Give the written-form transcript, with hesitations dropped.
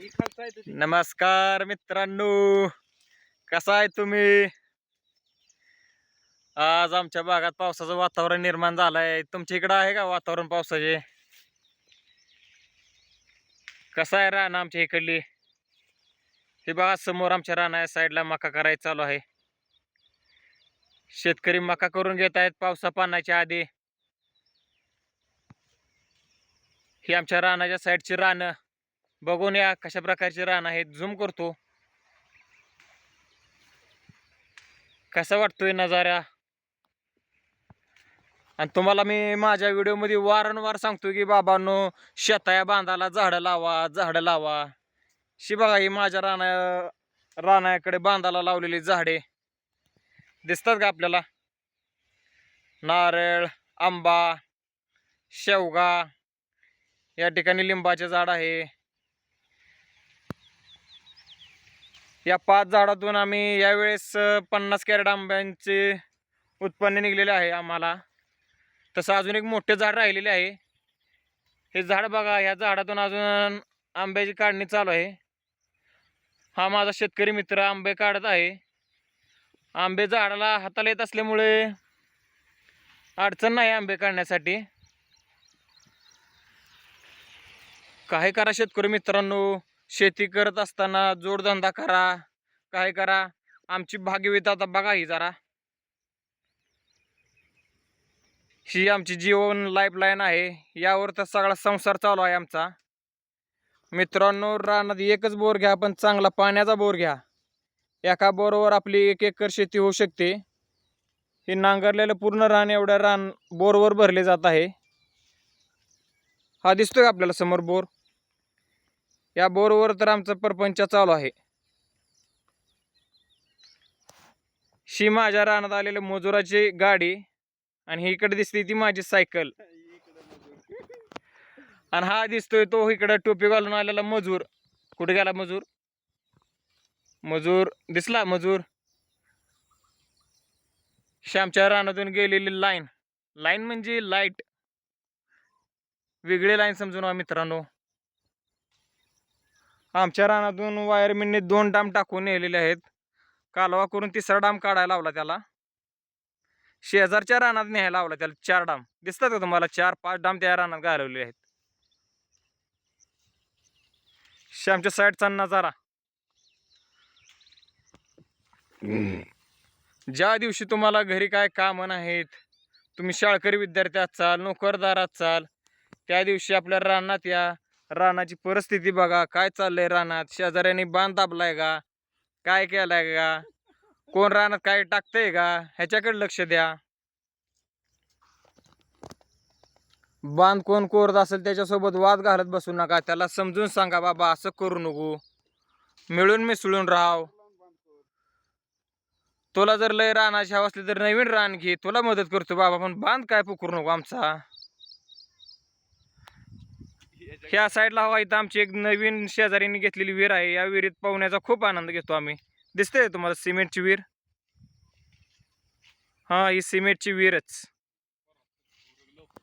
नमस्कार मित्रांनो, कसा आहे तुम्ही? आज आमच्या भागात पावसाचं वातावरण निर्माण झालंय. तुमच्या इकडं आहे का वातावरण पावसाचे? कसं आहे रान आमच्या इकडली? हे बघा समोर आमच्या रानाच्या साईडला मका करायचं चालू आहे. शेतकरी मका करून घेत आहेत पावसा पाण्याच्या आधी. ही आमच्या रानाच्या साईडची रानं बघून या कशा प्रकारची रान आहेत. झूम करतो. कसा वाटतोय नजारा? आणि तुम्हाला मी माझ्या व्हिडिओमध्ये वारंवार सांगतो की बाबांनो, शेताया बांधाला झाडं लावा, झाडं लावा. शी बघा ही माझ्या रानाकडे बांधाला लावलेली झाडे दिसतात का आपल्याला? नारळ, आंबा, शेवगा, या ठिकाणी लिंबाचे झाड आहे. या 5 झाडातून आम्ही यावेळेस 50 कॅरेट आंब्यांचे उत्पन्न निघलेले आहे आम्हाला. तसं अजून एक मोठे झाड राहिलेले आहे. हे झाड बघा, या झाडातून अजून आंब्याची काढणी चालू आहे. हा माझा शेतकरी मित्र आंबे काढत आहे. आंबे झाडाला हाताला येत असल्यामुळे अडचण नाही आंबे काढण्यासाठी. काय करा शेतकरी मित्रांनो, शेती करत असताना जोडधंदा करा, काय करा. आमची भाग्यविता आता बघा ही जरा. ही आमची जीवन लाईफलाईन आहे. यावर तर सगळा संसार चालू आहे आमचा. मित्रांनो, रानात एकच बोर घ्या, पण चांगला पाण्याचा बोर घ्या. एका बोरवर आपली 1 एकर शेती होऊ शकते. हे नांगरलेलं पूर्ण रान एवढ्या रान बोरवर भरले जात आहे. हा दिसतोय आपल्याला समोर बोर. या बोरवर तर आमचा परपंच चालू आहे. शी माझ्या रानात आलेली मजुराची गाडी, आणि ही इकडे दिसते ती माझी सायकल. आणि हा दिसतोय तो इकडे टोपी घालून आलेला मजूर. कुठे गेला मजूर? मजूर दिसला मजूर. आमच्या रानातून गेलेली लाईन, लाईन म्हणजे लाईट, वेगळी लाईन समजून मित्रांनो. आमच्या रानातून वायरमॅनने 2 डाम टाकून नेलेले आहेत. कालवा करून 3रा डाम काढायला लावला त्याला. शेजारच्या रानात न्यायला लावला त्याला 4 डाम. दिसतात का तुम्हाला? 4-5 डाम त्या रानात घालवलेले आहेत. आमच्या साईडचा नजारा. ज्या दिवशी तुम्हाला घरी काय काम नाहीत, तुम्ही शाळकरी विद्यार्थी असाल, नोकरदार असाल, त्या दिवशी आपल्या रानात या. रानाची परिस्थिती बघा, काय चाललंय रानात. शेजाऱ्यांनी बांध दाबलाय का, काय केलाय का, कोण रानात काय टाकतंय का, ह्याच्याकडे लक्ष द्या. बांध कोण कोरत असेल त्याच्यासोबत वाद घालत बसू नका. त्याला समजून सांगा, बाबा असं करू नको, मिळून मिसळून राहाव. तुला जर लय रानाची हवा असली तर नवीन रान घे, तुला मदत करतो बाबा, पण बांध काय पुकरू नको आमचा. ह्या साईडला हवा इथं आमची एक नवीन शेजारीने घेतलेली विहीर आहे. या विहिरीत पाहुण्याचा खूप आनंद घेतो आम्ही. दिसतंय तुम्हाला सिमेंटची विहीर? हा, ही सिमेंटची विहीरच.